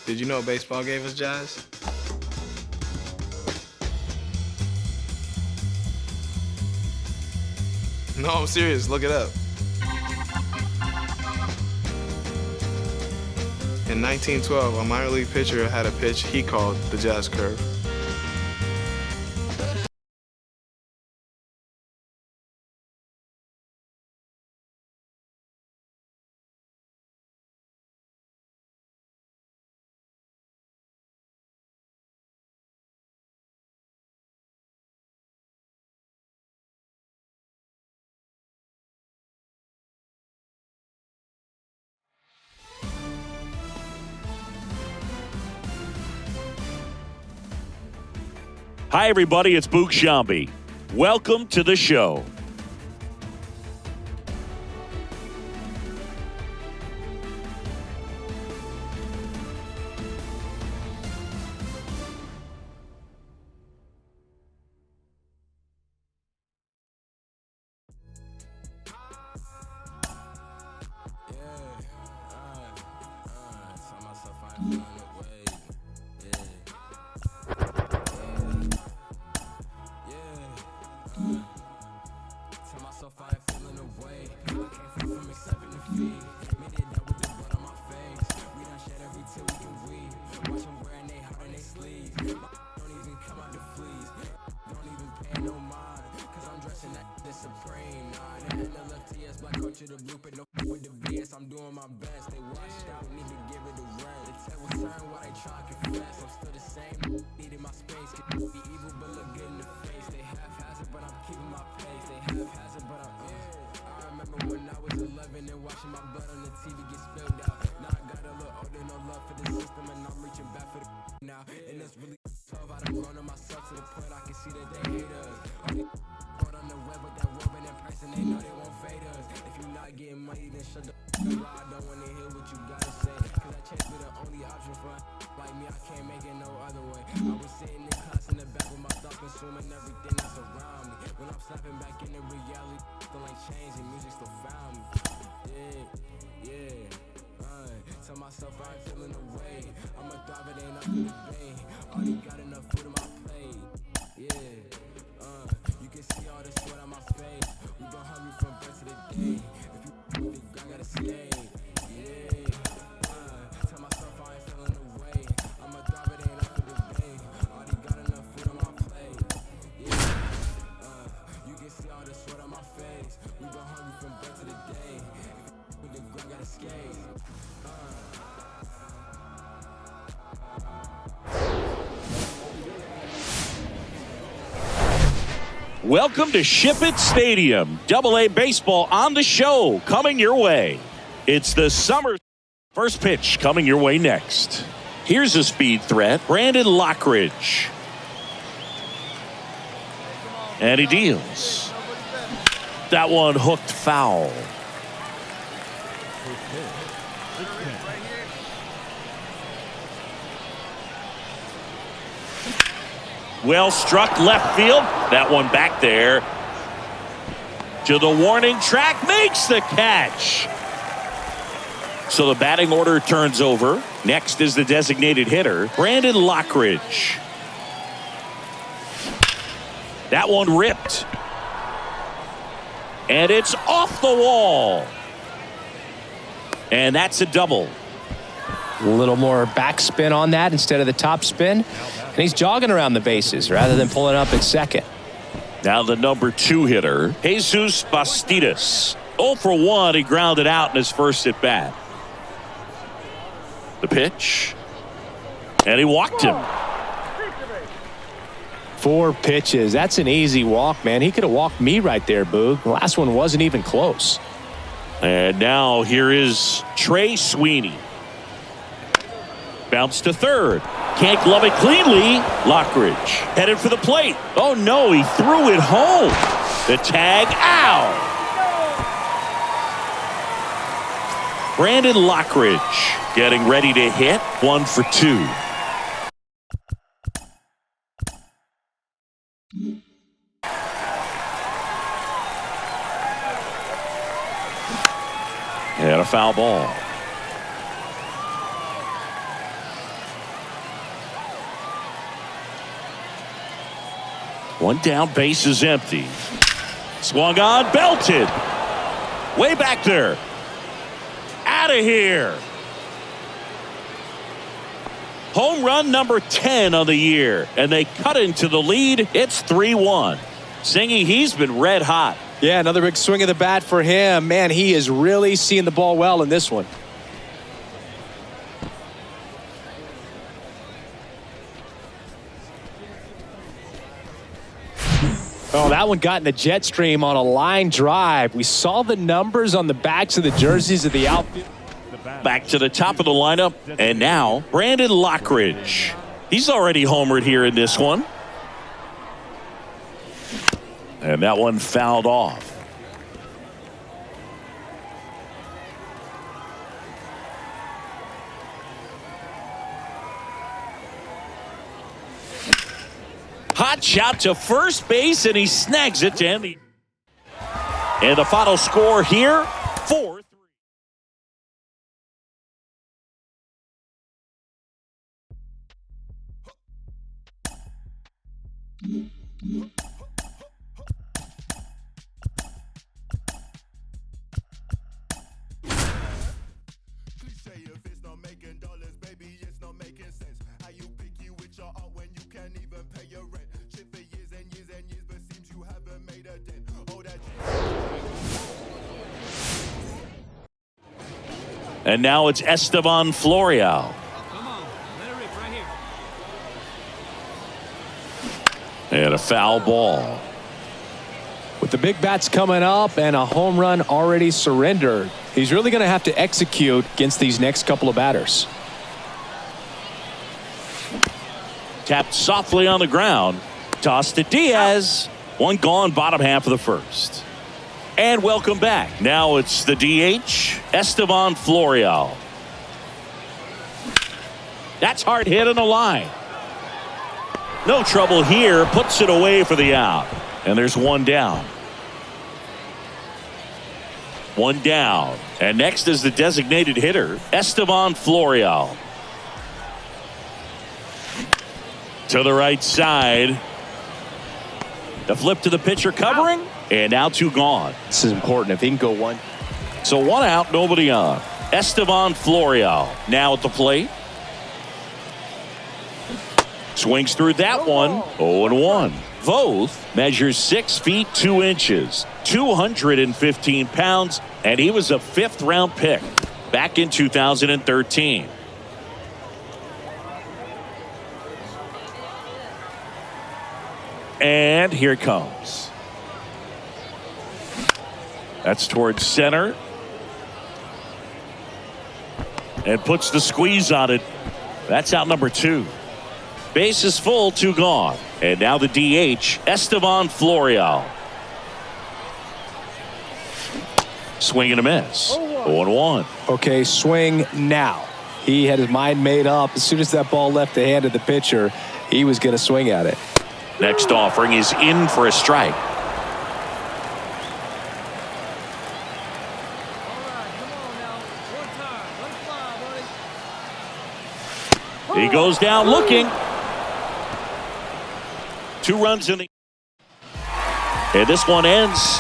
Did you know baseball gave us jazz? No, I'm serious. Look it up. In 1912, a minor league pitcher had a pitch he called the jazz curve. Hi, everybody. It's Boog Sciambi. Welcome to the show. I'm doing my best. They washed out, need to give it a rest. They tell what's turn while they try to confess. I'm still the same, needing my space. Can be evil, but look good in the face. They haphazard, but I'm keeping my pace. They haphazard, but I remember when I was 11 and watching my blood on the TV get spilled out. Now I got a little older, no love for the system, and I'm reaching back for the now. And it's really tough. I done grown on myself to the point I can see that they hate us. Put on the web with that woman in person, they know they won't fade us. If you're not getting money, then shut the I don't wanna hear what you gotta say, cause that chance be the only option for like me. I can't make it no other way. I was sitting in class in the back with my thoughts consuming everything that's around me. When I'm snapping back into reality, still ain't changing, music still found me. Tell myself I ain't feeling the way. I'm a thrive, it ain't nothing to pay. Already got enough food in my plate. You can see all the sweat on my face. We been hungry from birth to the day. If you I gotta stay. Tell myself I ain't feeling the way. I'm a thrive, it ain't nothing to pay. Already got enough food on my plate. You can see all the sweat on my face. We been hungry from birth to the day. If you I gotta skate. Welcome to Ship It Stadium. AA baseball on the show coming your way. It's the summer. First pitch coming your way next. Here's a speed threat, Brandon Lockridge. And he deals. That one hooked foul. Well struck left field. That one back there to the warning track, makes the catch. So the batting order turns over. Next is the designated hitter, Brandon Lockridge. That one ripped. And it's off the wall. And that's a double. A little more backspin on that instead of the top spin. And he's jogging around the bases rather than pulling up at second. Now the number 2 hitter, Jesus Bastidas. 0 for 1, he grounded out in his first at bat. The pitch. And he walked him. 4 pitches. That's an easy walk, man. He could have walked me right there, Boog. The last one wasn't even close. And now here is Trey Sweeney. Bounce to third. Can't glove it cleanly. Lockridge headed for the plate. Oh no, he threw it home. The tag out. Brandon Lockridge getting ready to hit. 1 for 2. And a foul ball. One down, base is empty. Swung on, belted. Way back there. Out of here. Home run number 10 on the year. And they cut into the lead. It's 3-1. Singy, he's been red hot. Yeah, another big swing of the bat for him. Man, he is really seeing the ball well in this one. Oh, that one got in the jet stream on a line drive. We saw the numbers on the backs of the jerseys of the outfield. Back to the top of the lineup, and now Brandon Lockridge. He's already homered here in this one. And that one fouled off. Hot shot to first base, and he snags it to end the. And the final score here, 4-3. And now it's Esteban Florial. Come on, let it rip right here. And a foul ball. With the big bats coming up and a home run already surrendered, he's really going to have to execute against these next couple of batters. Tapped softly on the ground. Tossed to Diaz. One gone, bottom half of the first. And welcome back. Now it's the DH, Esteban Florial. That's hard hit on the line. No trouble here. Puts it away for the out. And there's one down. One down. And next is the designated hitter, Esteban Florial. To the right side. The flip to the pitcher covering. And now two gone. This is important. If he can go one. So one out, nobody on. Esteban Florial now at the plate. Swings through that one. 0-1. Voth measures 6 feet 2 inches, 215 pounds, and he was a 5th round pick back in 2013. And here it comes. That's towards center. And puts the squeeze on it. That's out number 2. Base is full, 2 gone. And now the DH, Esteban Florial. Swing and a miss. 0-1. Okay, swing now. He had his mind made up. As soon as that ball left the hand of the pitcher, he was going to swing at it. Next offering is in for a strike. He goes down looking. 2 runs in the. And this one ends.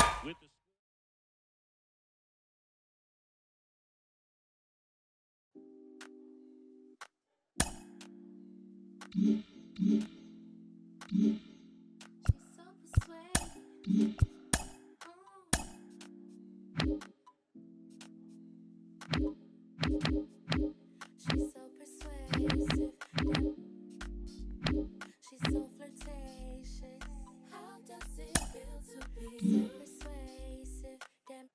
She's so persuasive. She's so flirtatious. How does it feel to be so persuasive? Damn.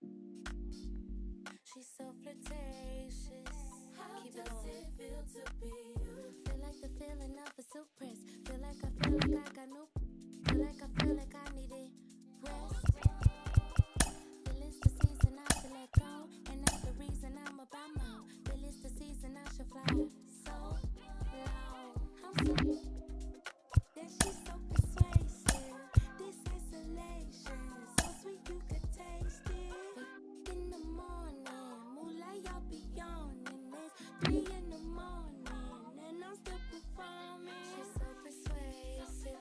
She's so flirtatious. How does it feel to be you? Feel like the feeling of a silk press. Feel like I got no. Feel like I needed rest. Feel it's the season I should let go, and that's the reason I'm about now. Feel it's the season I should fly so low. I'm so. Then she's so persuasive. This isolation, so sweet you could taste it. But in the morning, moonlight y'all be yawning. It's 3 in the morning, and I'm still performing. She's so persuasive.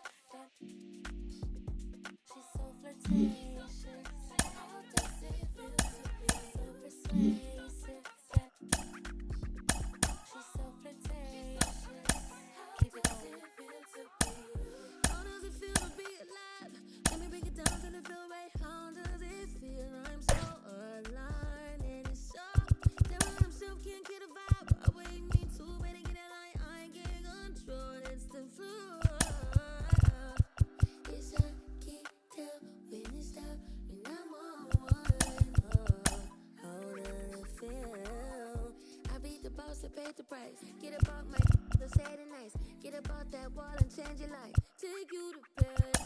life. Get about my so sad and nice. Get about that wall and change your life. Take you to paradise.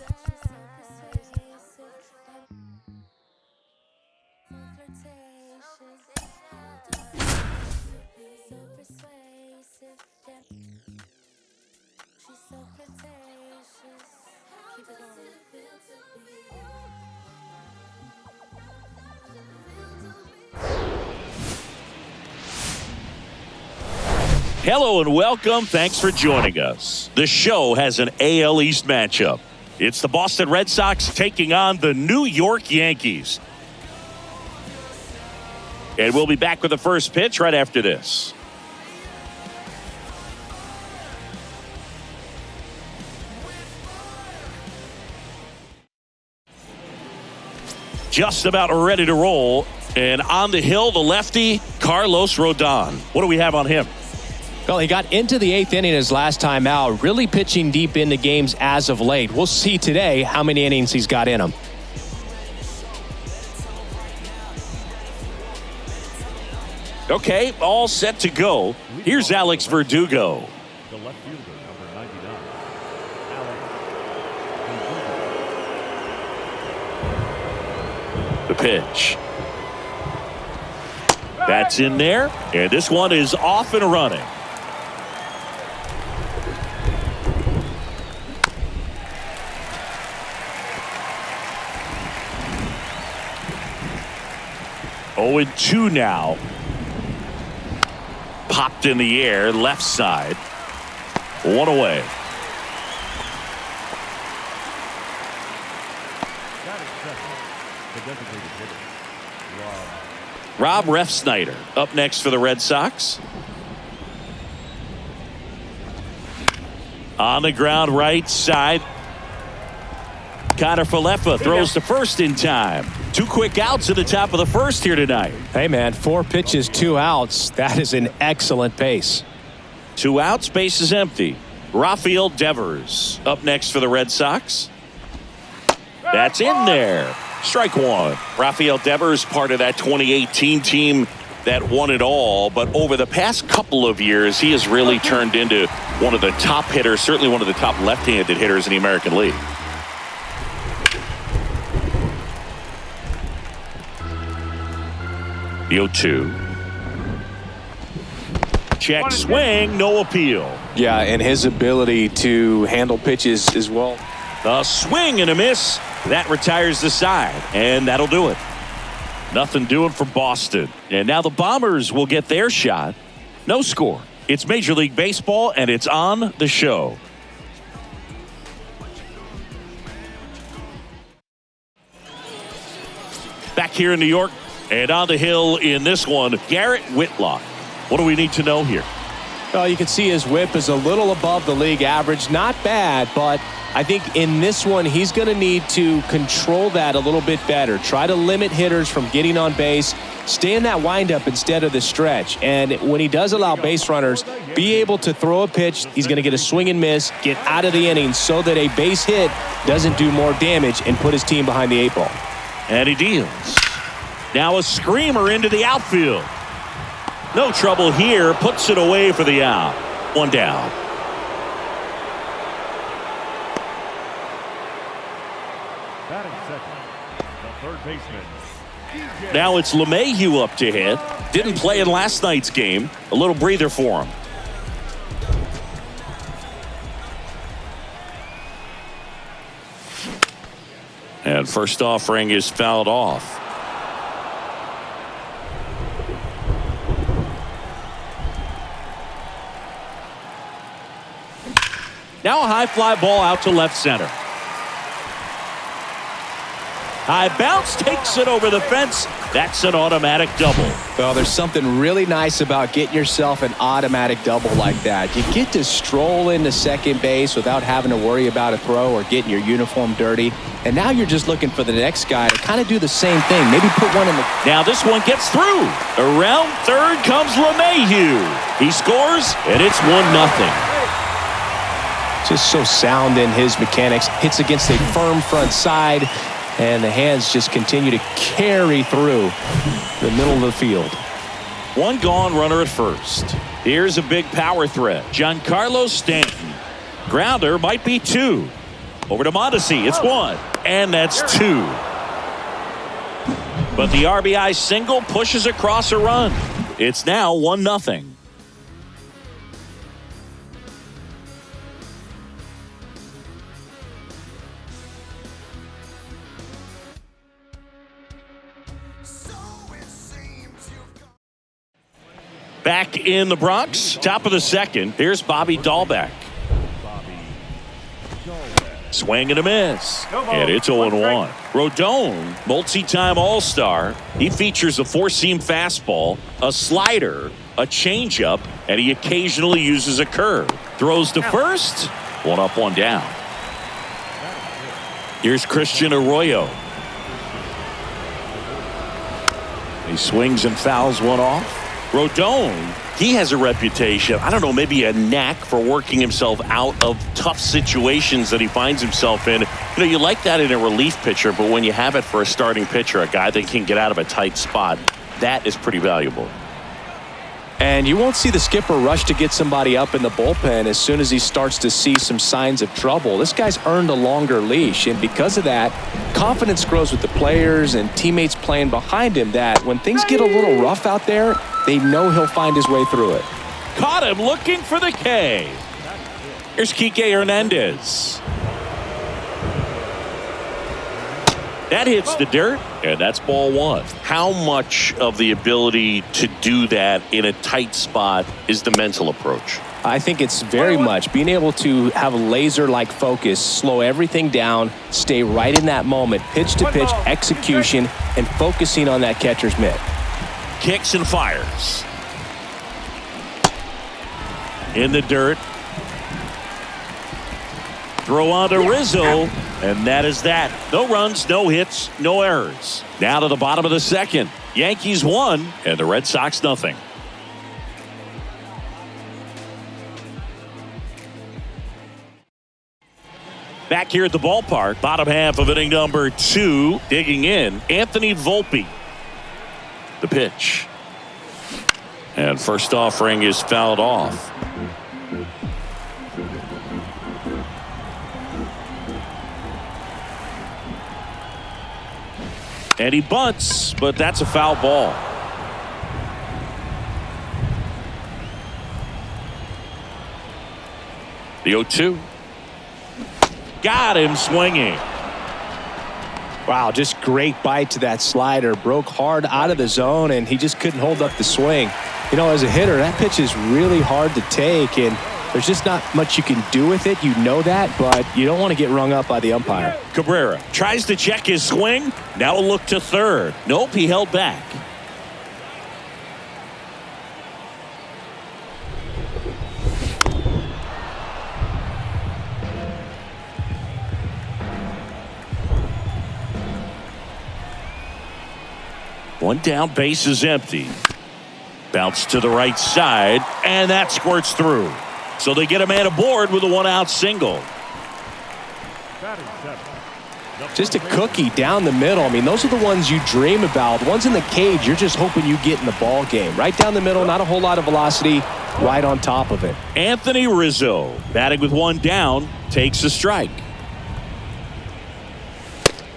So persuasive. She's so flirtatious. Keep it going. Hello and welcome. Thanks for joining us. The show has an AL East matchup. It's the Boston Red Sox taking on the New York Yankees. And we'll be back with the first pitch right after this. Just about ready to roll. And on the hill, the lefty, Carlos Rodon. What do we have on him? Well, he got into the 8th inning his last time out, really pitching deep into games as of late. We'll see today how many innings he's got in him. Okay, all set to go. Here's Alex Verdugo. The left fielder, number 99. Alex. The pitch. That's in there, and this one is off and running. Oh, and 2 now. Popped in the air, left side. 1 away. Rob Refsnyder up next for the Red Sox. On the ground, right side. Connor Falefa throws to first in time. 2 quick outs at the top of the first here tonight. Hey, man, 4 pitches, 2 outs. That is an excellent pace. 2 outs, base is empty. Rafael Devers up next for the Red Sox. That's in there. Strike 1. Rafael Devers, part of that 2018 team that won it all. But over the past couple of years, he has really turned into one of the top hitters, certainly one of the top left-handed hitters in the American League. The 0-2. Check swing, no appeal. Yeah, and his ability to handle pitches as well. A swing and a miss. That retires the side, and that'll do it. Nothing doing for Boston. And now the Bombers will get their shot. No score. It's Major League Baseball, and it's on the show. Back here in New York, and on the hill in this one, Garrett Whitlock. What do we need to know here? Well, you can see his whip is a little above the league average. Not bad, but I think in this one, he's going to need to control that a little bit better. Try to limit hitters from getting on base. Stay in that windup instead of the stretch. And when he does allow base runners, be able to throw a pitch. He's going to get a swing and miss, get out of the inning so that a base hit doesn't do more damage and put his team behind the 8 ball. And he deals. Now a screamer into the outfield. No trouble here. Puts it away for the out. 1 down. Batting second, the third baseman. Now it's LeMahieu up to hit. Didn't play in last night's game. A little breather for him. And first offering is fouled off. Now a high fly ball out to left center. High bounce takes it over the fence. That's an automatic double. Well, there's something really nice about getting yourself an automatic double like that. You get to stroll into second base without having to worry about a throw or getting your uniform dirty. And now you're just looking for the next guy to kind of do the same thing. Maybe put one in the... Now this one gets through. Around third comes LeMahieu. He scores, and it's 1-0. Just so sound in his mechanics. Hits against a firm front side. And the hands just continue to carry through the middle of the field. One gone, runner at first. Here's a big power threat. Giancarlo Stanton. Grounder might be 2. Over to Mondesi. It's 1. And that's 2. But the RBI single pushes across a run. It's now 1-0. Back in the Bronx, top of the second. Here's Bobby Dahlbeck. Swing and a miss. And it's 0-1. Rodon, multi-time All-Star. He features a 4-seam fastball, a slider, a changeup, and he occasionally uses a curve. Throws to first. 1 up, 1 down. Here's Christian Arroyo. He swings and fouls one off. Rodon, he has a reputation, I don't know, maybe a knack for working himself out of tough situations that he finds himself in. You know, you like that in a relief pitcher, but when you have it for a starting pitcher, a guy that can get out of a tight spot, that is pretty valuable. And you won't see the skipper rush to get somebody up in the bullpen as soon as he starts to see some signs of trouble. This guy's earned a longer leash, and because of that, confidence grows with the players and teammates playing behind him that when things get a little rough out there, they know he'll find his way through it. Caught him looking for the K. Here's Kike Hernandez. That hits the dirt, and that's ball 1. How much of the ability to do that in a tight spot is the mental approach? I think it's very much being able to have a laser-like focus, slow everything down, stay right in that moment, pitch-to-pitch execution, and focusing on that catcher's mitt. Kicks and fires. In the dirt. Throw on to Rizzo, and that is that. No runs, no hits, no errors. Now to the bottom of the second. Yankees 1, and the Red Sox 0. Back here at the ballpark, bottom half of inning number 2, digging in, Anthony Volpe. The pitch. And first offering is fouled off. And he bunts, but that's a foul ball. The 0-2. Got him swinging. Wow, just great bite to that slider. Broke hard out of the zone, and he just couldn't hold up the swing. You know, as a hitter, that pitch is really hard to take, and there's just not much you can do with it. You know that, but you don't want to get rung up by the umpire. Cabrera tries to check his swing. Now a look to third. Nope, he held back. One down, base is empty. Bounce to the right side, and that squirts through. So they get a man aboard with a 1-out single. Just a cookie down the middle. I mean, those are the ones you dream about. The ones in the cage, you're just hoping you get in the ball game. Right down the middle, not a whole lot of velocity, right on top of it. Anthony Rizzo, batting with 1 down, takes a strike.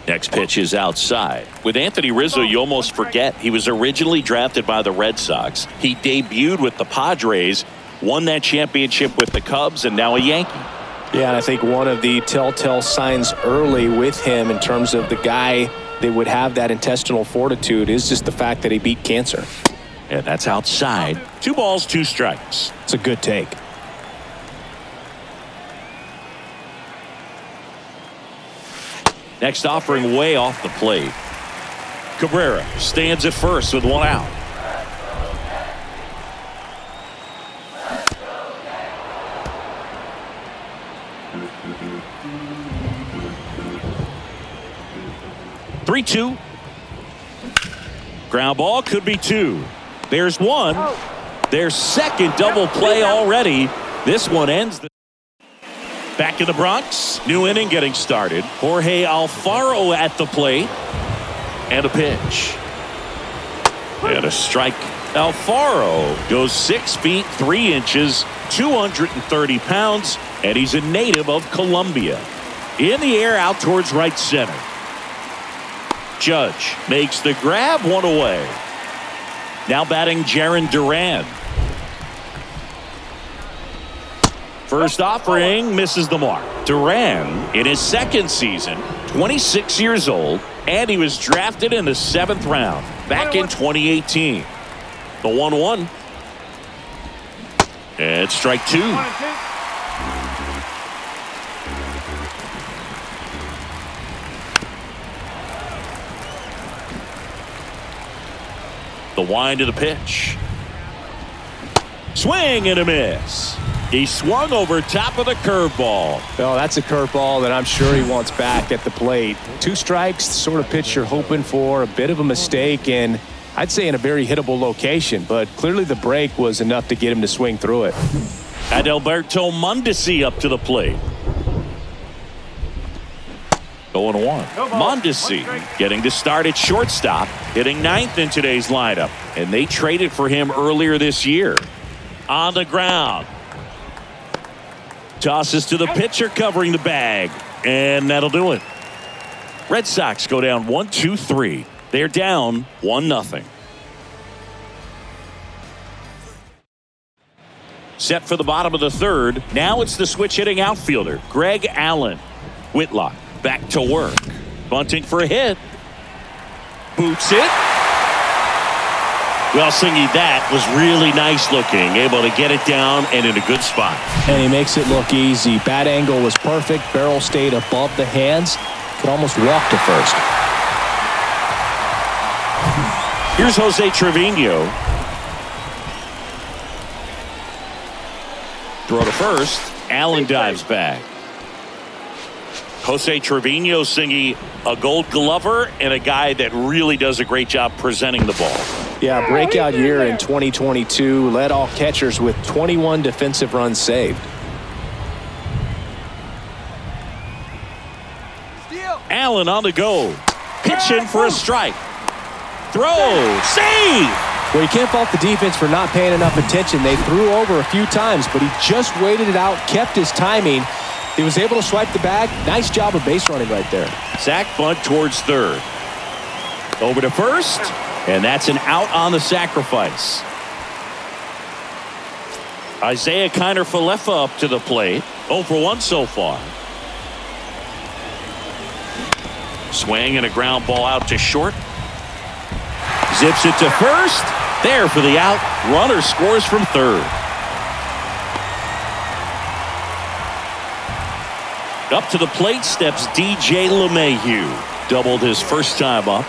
Next pitch is outside. With Anthony Rizzo, you almost forget he was originally drafted by the Red Sox. He debuted with the Padres, won that championship with the Cubs, and now a Yankee. Yeah, and I think one of the telltale signs early with him in terms of the guy that would have that intestinal fortitude is just the fact that he beat cancer. And that's outside. 2 balls, 2 strikes. It's a good take. Next offering way off the plate. Cabrera stands at first with 1 out. "3-2. Ground ball, could be 2. There's 1. Their second double play already. This one ends the... Back in the Bronx, new inning getting started. Jorge Alfaro at the plate. And a pitch. And a strike Alfaro goes 6 feet 3 inches, 230 pounds, and he's a native of Colombia. In the air out towards right center. Judge makes the grab, one away. Now batting Jarren Duran. First offering misses the mark. Duran in his second season, 26 years old, and he was drafted in the 7th round back in 2018. The 1-1. And strike 2. The wind of the pitch. Swing and a miss. He swung over top of the curveball. Well, that's a curveball that I'm sure he wants back at the plate. 2 strikes, the sort of pitch you're hoping for. A bit of a mistake, and I'd say in a very hittable location, but clearly the break was enough to get him to swing through it. Adalberto Mondesi up to the plate. 0-1. Mondesi getting to start at shortstop, hitting 9th in today's lineup, and they traded for him earlier this year. On the ground. Tosses to the pitcher covering the bag, and that'll do it. Red Sox go down 1-2-3. They're down 1-0. Set for the bottom of the 3rd. Now it's the switch hitting outfielder, Greg Allen. Whitlock back to work. Bunting for a hit. Boots it. Well, Singy, that was really nice looking. Able to get it down and in a good spot. And he makes it look easy. Bat angle was perfect. Barrel stayed above the hands. Could almost walk to first. Here's Jose Trevino. Throw to first. Allen dives back. Jose Trevino, Singy, a Gold Glover and a guy that really does a great job presenting the ball. Yeah, breakout year in 2022. Led all catchers with 21 defensive runs saved. Allen on the go. Pitch in for a strike. Throw. Save. Well, you can't fault the defense for not paying enough attention. They threw over a few times, but he just waited it out, kept his timing. He was able to swipe the bag. Nice job of base running right there. Sack bunt towards 3rd. Over to first, and that's an out on the sacrifice. Isaiah Kiner-Falefa up to the plate. 0 for 1 so far. Swing and a ground ball out to short. Zips it to first. There for the out. Runner scores from 3rd. Up to the plate steps DJ LeMahieu. Doubled his first time up.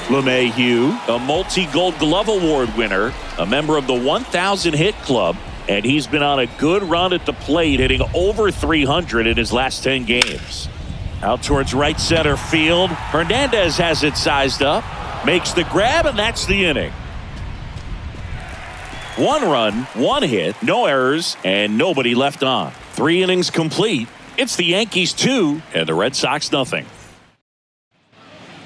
LeMahieu, a multi-Gold Glove Award winner, a member of the 1,000 hit club, and he's been on a good run at the plate, hitting over 300 in his last 10 games. Out towards right center field. Hernandez has it sized up. Makes the grab, and that's the inning. 1 run, 1 hit, no errors, and nobody left on. 3 innings complete. It's the Yankees 2 and the Red Sox nothing.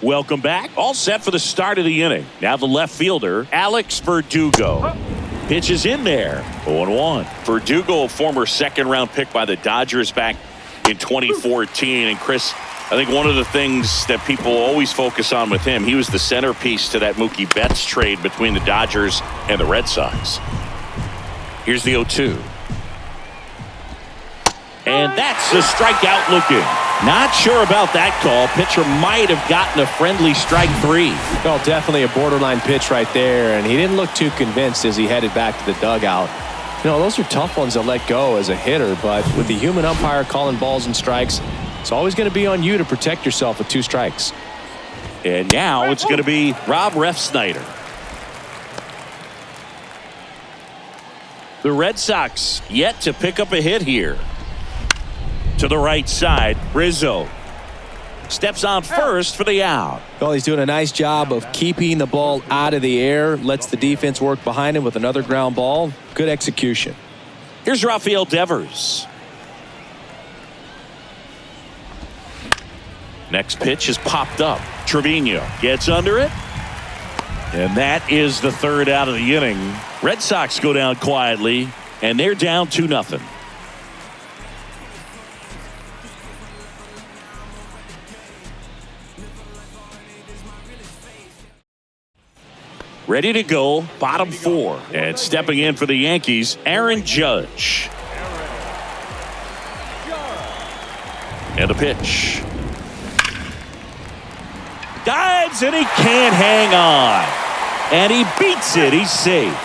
Welcome back. All set for the start of the inning. Now the left fielder, Alex Verdugo. Pitches in there. 0-1. Verdugo, a former 2nd-round pick by the Dodgers back in 2014. And Chris, I think one of the things that people always focus on with him, he was the centerpiece to that Mookie Betts trade between the Dodgers and the Red Sox. Here's the 0-2. And that's the strikeout looking. Not sure about that call. Pitcher might have gotten a friendly strike 3. Well, definitely a borderline pitch right there, and he didn't look too convinced as he headed back to the dugout. You know, those are tough ones to let go as a hitter, but with the human umpire calling balls and strikes, it's always going to be on you to protect yourself with 2 strikes. And now it's going to be Rob Refsnyder. The Red Sox yet to pick up a hit here. To the right side, Rizzo steps on first for the out. Well, he's doing a nice job of keeping the ball out of the air, lets the defense work behind him with another ground ball. Good execution. Here's Rafael Devers. Next pitch is popped up. Trevino gets under it. And that is the third out of the inning. Red Sox go down quietly, and they're down 2-0. Ready to go, bottom 4. And stepping in for the Yankees, Aaron Judge. And a pitch. Dives, and he can't hang on. And he beats it. He's safe.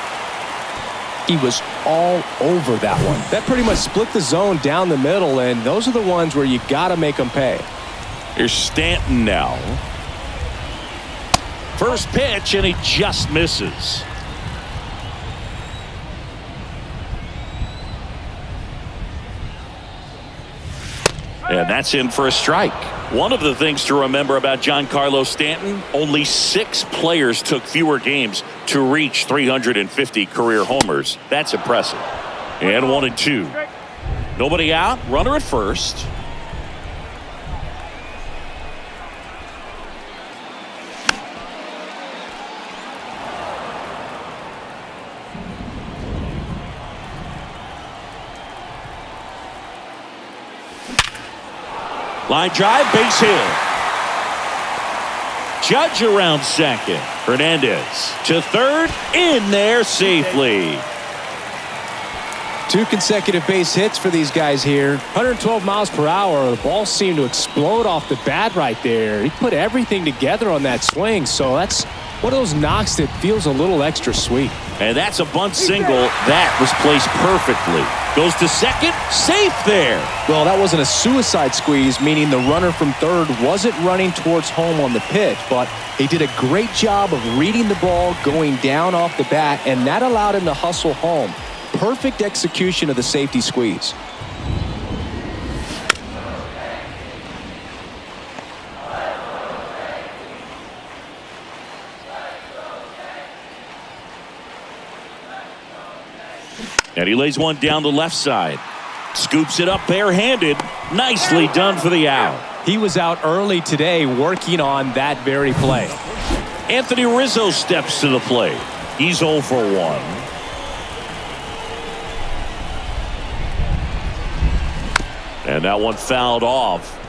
He was all over that one. That pretty much split the zone down the middle, and those are the ones where you got to make them pay. Here's Stanton now. First pitch, and he just misses. And that's in for a strike. One of the things to remember about Giancarlo Stanton, only 6 players took fewer games to reach 350 career homers. That's impressive. And 1-2. Nobody out, runner at first. Line drive, base hit. Judge around second. Hernandez to third, in there safely. 2 consecutive base hits for these guys here. 112 miles per hour. The ball seemed to explode off the bat right there. He put everything together on that swing, so that's one of those knocks that feels a little extra sweet. And that's a bunt single. That was placed perfectly. Goes to second, safe there. Well, that wasn't a suicide squeeze, meaning the runner from third wasn't running towards home on the pitch, but he did a great job of reading the ball going down off the bat, and that allowed him to hustle home. Perfect execution of the safety squeeze. And he lays one down the left side. Scoops it up barehanded. Nicely done for the out. He was out early today working on that very play. Anthony Rizzo steps to the plate. He's 0 for 1. And that one fouled off.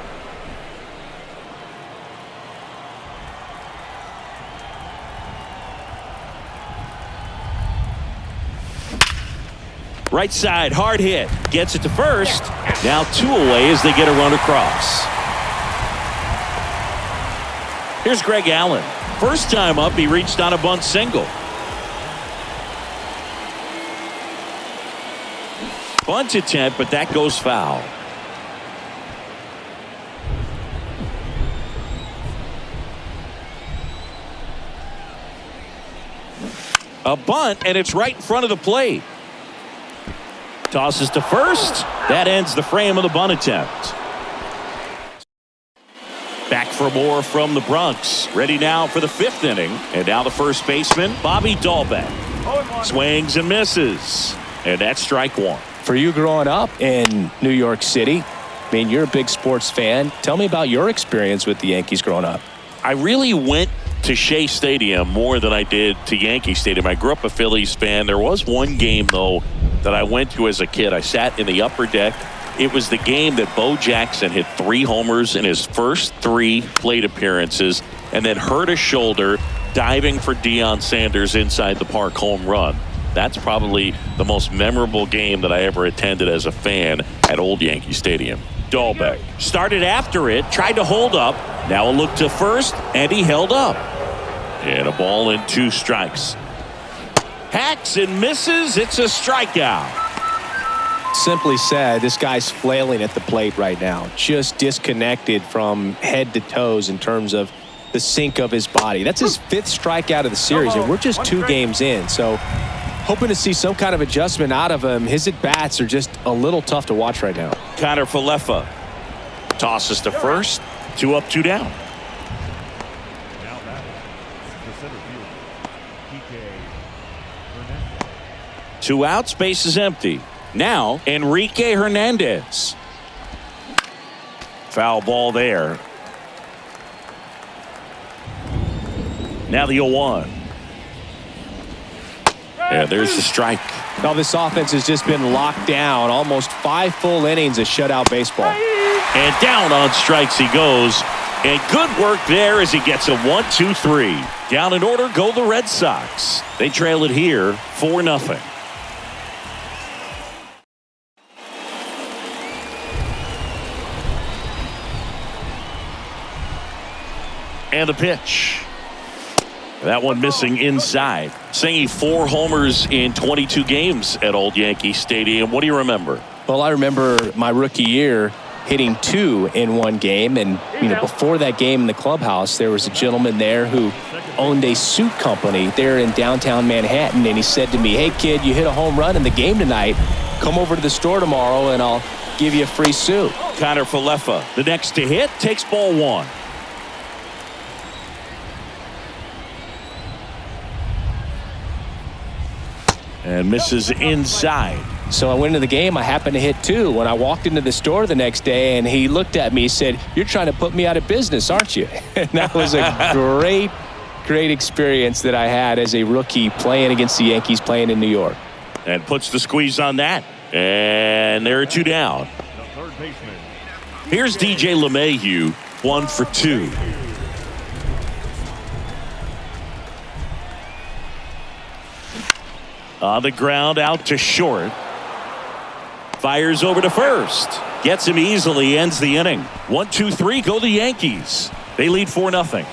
Right side, hard hit. Gets it to first. Now 2 away as they get a run across. Here's Greg Allen. First time up, he reached on a bunt single. Bunt attempt, but that goes foul. A bunt, and it's right in front of the plate. Tosses to first. That ends the frame of the bunt attempt. Back for more from the Bronx. Ready now for the 5th inning. And now the first baseman, Bobby Dahlbeck. Swings and misses. And that's strike 1. For you growing up in New York City, I mean, you're a big sports fan. Tell me about your experience with the Yankees growing up. I really went to Shea Stadium more than I did to Yankee Stadium. I grew up a Phillies fan. There was one game, though, that I went to as a kid. I sat in the upper deck. It was the game that Bo Jackson hit 3 homers in his first 3 plate appearances and then hurt a shoulder diving for Deion Sanders' inside the park home run. That's probably the most memorable game that I ever attended as a fan at Old Yankee Stadium. Dahlbeck started after it, tried to hold up. Now a look to first, and he held up. And a ball and 2 strikes. Hacks and misses. It's a strikeout. Simply said, this guy's flailing at the plate right now. Just disconnected from head to toes in terms of the sync of his body. That's his 5th strikeout of the series, and we're just 2 games in. So hoping to see some kind of adjustment out of him. His at-bats are just a little tough to watch right now. Connor Falefa tosses to first. 2 up, 2 down. Now batting, the center fielder, Hernandez. 2 outs, base is empty. Now Enrique Hernandez. Foul ball there. Now the 0-1. And there's the strike. Now this offense has just been locked down. Almost 5 full innings of shutout baseball. And down on strikes he goes. And good work there as he gets a 1-2-3. Down in order go the Red Sox. They trail it here 4-0. And the pitch. That one missing inside. Saying 4 homers in 22 games at Old Yankee Stadium. What do you remember? Well, I remember my rookie year hitting 2 in one game. And, before that game in the clubhouse, there was a gentleman there who owned a suit company there in downtown Manhattan. And he said to me, "Hey, kid, you hit a home run in the game tonight. Come over to the store tomorrow and I'll give you a free suit." Connor Falefa, the next to hit, takes ball 1. And misses inside. So I went into the game. I happened to hit 2. When I walked into the store the next day, and he looked at me and said, "You're trying to put me out of business, aren't you?" And that was a great experience that I had as a rookie playing against the Yankees, playing in New York. And puts the squeeze on that. And there are 2 down. The third baseman. Here's DJ LeMahieu, 1 for 2. On the ground, out to short. Fires over to first. Gets him easily, ends the inning. 1-2-3, go the Yankees. They lead 4-0.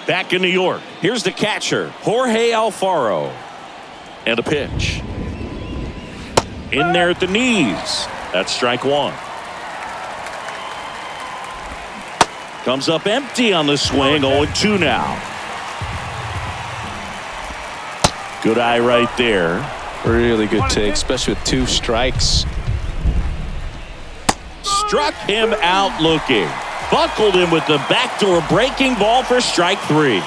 Back in New York, here's the catcher, Jorge Alfaro. And a pitch. In there at the knees. That's strike 1. Comes up empty on the swing, 0-2 now. Good eye right there. Really good take, especially with 2 strikes. Struck him out looking. Buckled him with the backdoor breaking ball for strike 3.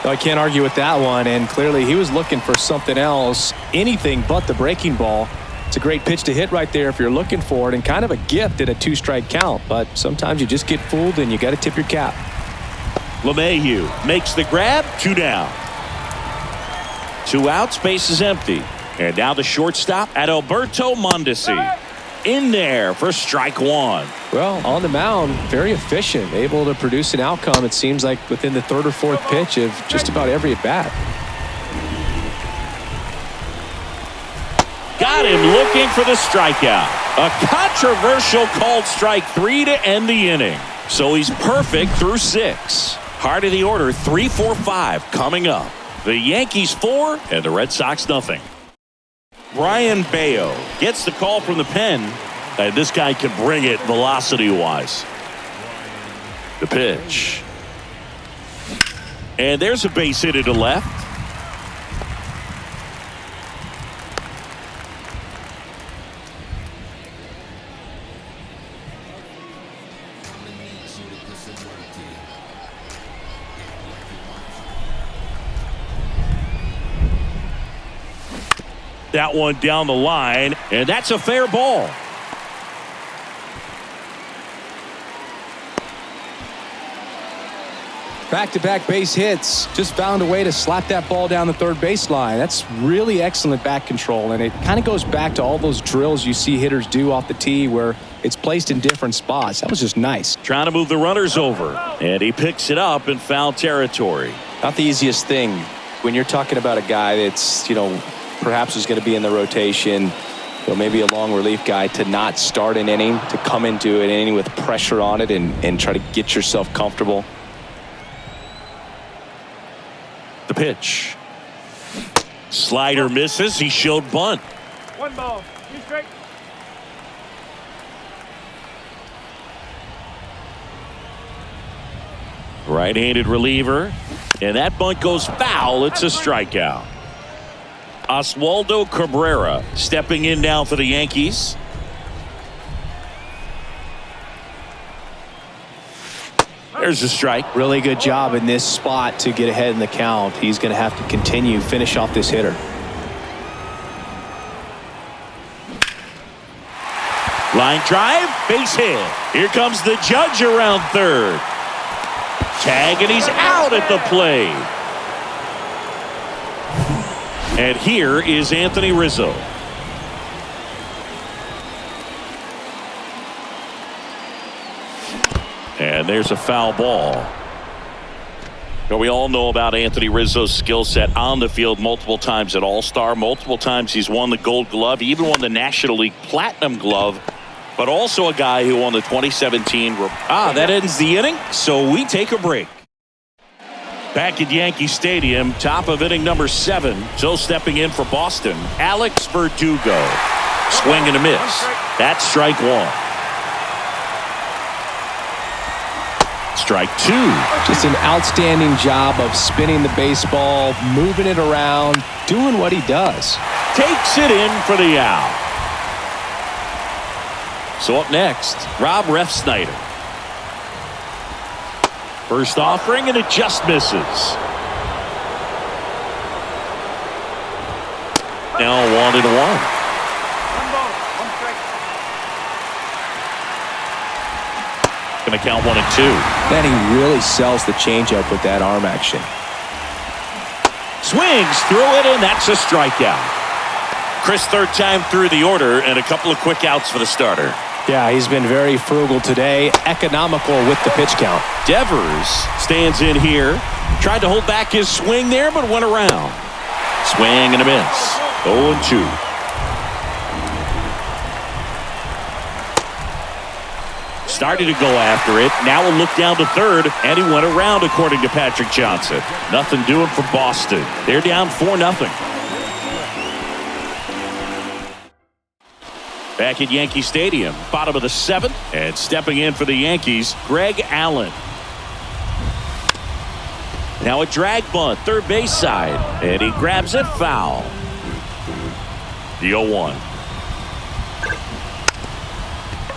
I can't argue with that one, and clearly he was looking for something else, anything but the breaking ball. It's a great pitch to hit right there if you're looking for it, and kind of a gift at a 2-strike count. But sometimes you just get fooled and you got to tip your cap. LeMahieu makes the grab, 2 down. 2 outs, base is empty. And now the shortstop at Alberto Mondesi. In there for strike 1. Well, on the mound, very efficient, able to produce an outcome, it seems like, within the 3rd or 4th pitch of just about every at-bat. Got him looking for the strikeout. A controversial called strike 3 to end the inning. So he's perfect through 6. Heart of the order, 3-4-5 coming up. The Yankees 4 and the Red Sox nothing. Brian Bayo gets the call from the pen. And this guy can bring it velocity-wise. The pitch. And there's a base hit to left. That one down the line, and that's a fair ball. Back-to-back base hits. Just found a way to slap that ball down the 3rd baseline. That's really excellent bat control, and it kind of goes back to all those drills you see hitters do off the tee where it's placed in different spots. That was just nice. Trying to move the runners over, and he picks it up in foul territory. Not the easiest thing when you're talking about a guy that's, perhaps is going to be in the rotation, maybe a long relief guy, to not start an inning, to come into an inning with pressure on it and try to get yourself comfortable. The pitch. Slider misses. He showed bunt. 1 ball. 2 strike. Right-handed reliever. And that bunt goes foul. It's a strikeout. Oswaldo Cabrera stepping in now for the Yankees. There's a strike. Really good job in this spot to get ahead in the count. He's going to have to finish off this hitter. Line drive, base hit. Here comes the judge around 3rd. Tag, and he's out at the plate. And here is Anthony Rizzo. And there's a foul ball. Now, we all know about Anthony Rizzo's skill set on the field. Multiple times at All-Star. Multiple times he's won the Gold Glove. He even won the National League Platinum Glove. But also a guy who won the 2017. That ends the inning, so we take a break. Back at Yankee Stadium, top of inning number 7. So stepping in for Boston, Alex Verdugo. Swing and a miss. That's strike 1. Strike 2. Just an outstanding job of spinning the baseball, moving it around, doing what he does. Takes it in for the out. So up next, Rob Refsnyder. First offering, and it just misses. Now 1-1. Going to count 1 and 2. Then he really sells the changeup with that arm action. Swings through it, and that's a strikeout. Chris, third time through the order, and a couple of quick outs for the starter. Yeah, he's been very frugal today, economical with the pitch count. Devers stands in here. Tried to hold back his swing there, but went around. Swing and a miss. 0-2. Started to go after it. Now a look down to third, and he went around, according to Patrick Johnson. Nothing doing for Boston. They're down 4-0. Back at Yankee Stadium, bottom of the 7th, and stepping in for the Yankees, Greg Allen. Now a drag bunt, third base side, and he grabs it foul. The 0-1.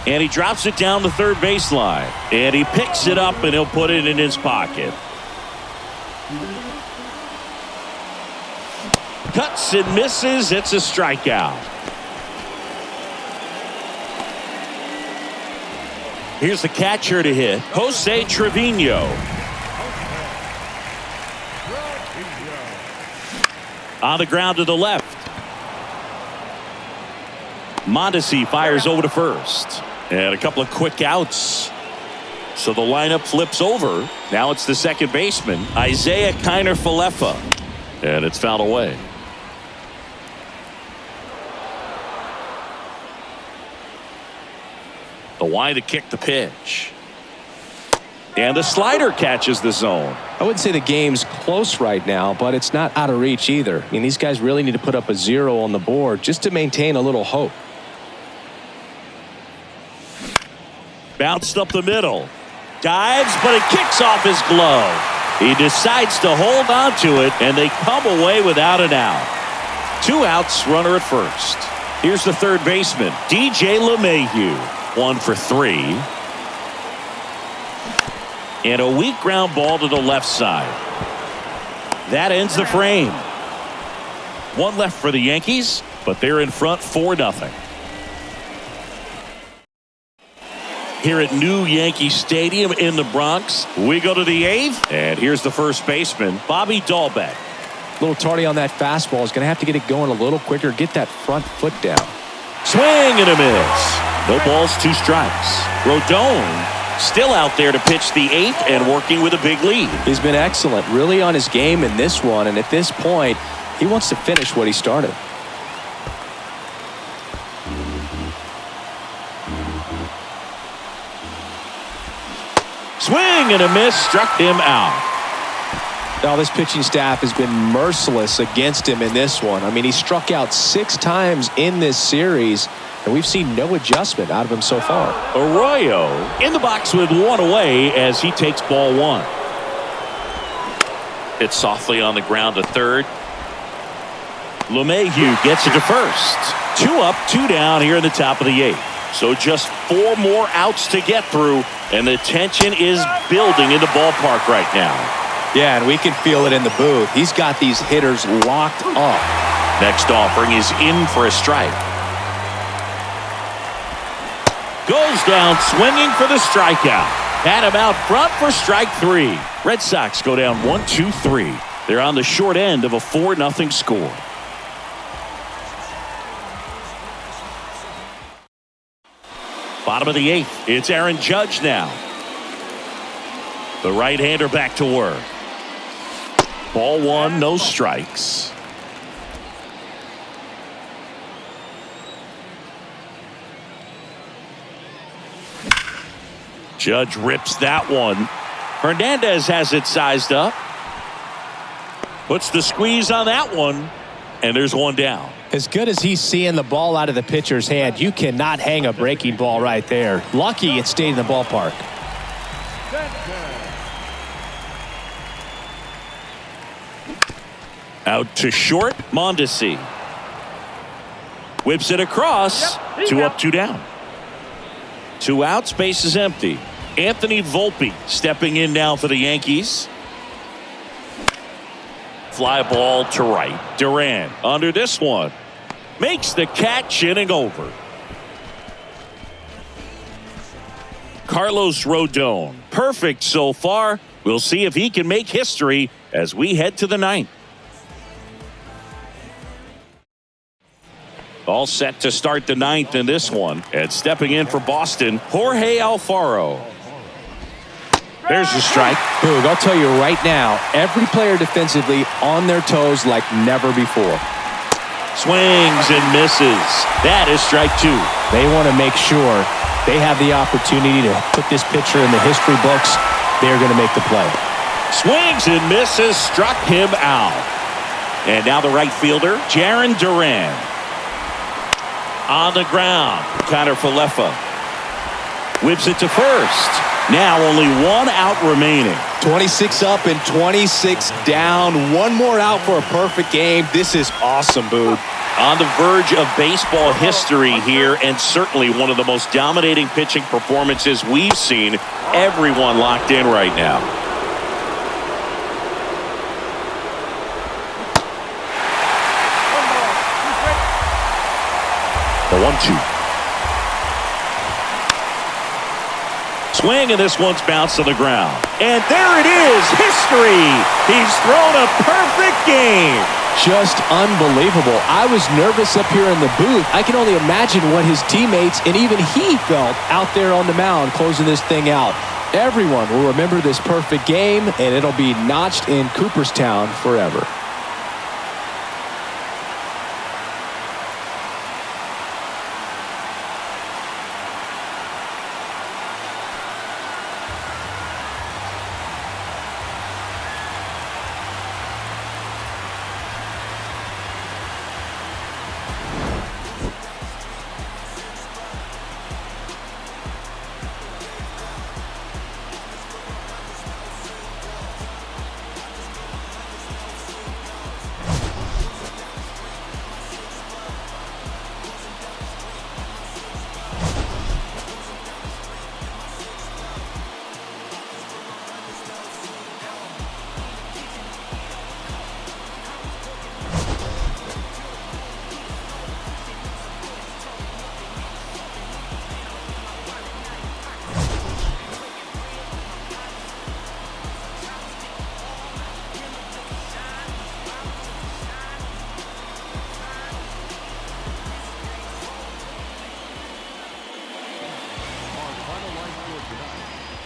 And he drops it down the third baseline. And he picks it up, and he'll put it in his pocket. Cuts and misses. It's a strikeout. Here's the catcher to hit, Jose Trevino. On the ground to the left. Mondesi fires over to first. And a couple of quick outs. So the lineup flips over. Now it's the second baseman, Isaiah Kiner-Falefa. And it's fouled away. The wind to kick the pitch. And the slider catches the zone. I wouldn't say the game's close right now, but it's not out of reach either. I mean, these guys really need to put up a 0 on the board just to maintain a little hope. Bounced up the middle. Dives, but it kicks off his glove. He decides to hold on to it, and they come away without an out. 2 outs, runner at first. Here's the third baseman, DJ LeMahieu. 1 for 3. And a weak ground ball to the left side. That ends the frame. 1 left for the Yankees, but they're in front 4-0. Here at New Yankee Stadium in the Bronx, we go to the 8th, and here's the first baseman, Bobby Dahlbeck. A little tardy on that fastball. Is going to have to get it going a little quicker, get that front foot down. Swing and a miss. No balls, 2 strikes. Rodon still out there to pitch the 8th and working with a big lead. He's been excellent, really on his game in this one, and at this point, he wants to finish what he started. Swing and a miss, struck him out. Now, this pitching staff has been merciless against him in this one. I mean, he struck out 6 times in this series, and we've seen no adjustment out of him so far. Arroyo in the box with 1 away as he takes ball 1. Hit softly on the ground to third. LeMahieu gets it to first. 2 up, 2 down here in the top of the 8th. So just 4 more outs to get through, and the tension is building in the ballpark right now. Yeah, and we can feel it in the booth. He's got these hitters locked up. Next offering is in for a strike. Goes down swinging for the strikeout. Had him out front for strike 3. Red Sox go down 1-2-3. They're on the short end of a 4-0 score. Bottom of the 8th. It's Aaron Judge now. The right-hander back to work. Ball 1, no strikes. Judge rips that one. Hernandez has it sized up. Puts the squeeze on that one. And there's one down. As good as he's seeing the ball out of the pitcher's hand, you cannot hang a breaking ball right there. Lucky it stayed in the ballpark. Out to short, Mondesi. Whips it across. 2 up, 2 down. 2 outs, base is empty. Anthony Volpe stepping in now for the Yankees. Fly ball to right. Duran under this one. Makes the catch, inning over. Carlos Rodon. Perfect so far. We'll see if he can make history as we head to the 9th. All set to start the 9th in this one. And stepping in for Boston, Jorge Alfaro. There's the strike. Boog, I'll tell you right now, every player defensively on their toes like never before. Swings and misses. That is strike 2. They want to make sure they have the opportunity to put this pitcher in the history books. They're going to make the play. Swings and misses. Struck him out. And now the right fielder, Jarren Duran. On the ground, Connor Falefa. Whips it to first. Now only 1 out remaining. 26 up and 26 down. One more out for a perfect game. This is awesome, Boog. On the verge of baseball history here, and certainly one of the most dominating pitching performances we've seen. Everyone locked in right now. The 1-2. Swing, and this one's bounced to the ground. And there it is, history. He's thrown a perfect game. Just unbelievable. I was nervous up here in the booth. I can only imagine what his teammates and even he felt out there on the mound closing this thing out. Everyone will remember this perfect game, and it'll be notched in Cooperstown forever.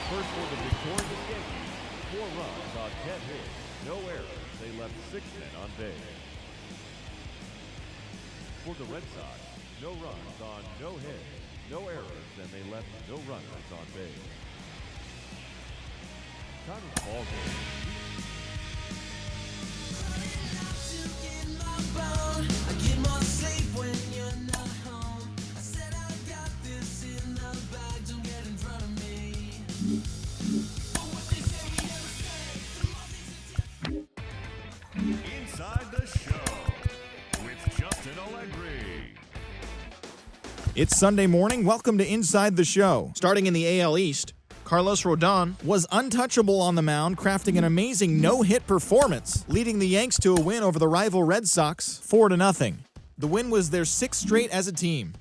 First for the victorious Yankees, 4 runs on 10 hits, no errors. They left 6 men on base. For the Red Sox, no runs on no hits, no errors, and they left no runners on base. Time of ball game. Inside the Show with Justin Allegri. It's Sunday morning. Welcome to Inside the Show. Starting in the AL East, Carlos Rodon was untouchable on the mound, crafting an amazing no-hit performance, leading the Yanks to a win over the rival Red Sox 4-0. The win was their 6th straight as a team.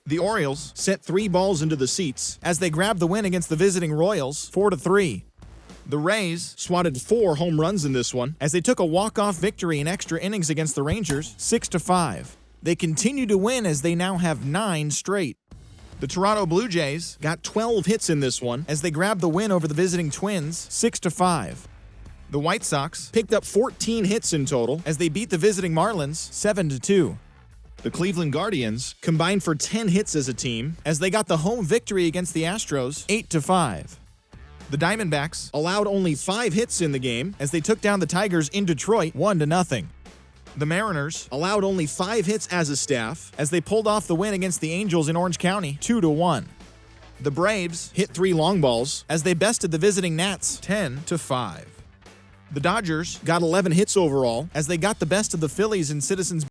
The Orioles sent 3 balls into the seats as they grabbed the win against the visiting Royals 4-3. The Rays swatted 4 home runs in this one as they took a walk-off victory in extra innings against the Rangers 6-5. They continue to win as they now have 9 straight. The Toronto Blue Jays got 12 hits in this one as they grabbed the win over the visiting Twins 6-5. The White Sox picked up 14 hits in total as they beat the visiting Marlins 7-2. The Cleveland Guardians combined for 10 hits as a team as they got the home victory against the Astros 8-5. The Diamondbacks allowed only 5 hits in the game as they took down the Tigers in Detroit 1-0. The Mariners allowed only 5 hits as a staff as they pulled off the win against the Angels in Orange County 2-1. The Braves hit 3 long balls as they bested the visiting Nats 10-5. The Dodgers got 11 hits overall as they got the best of the Phillies in Citizens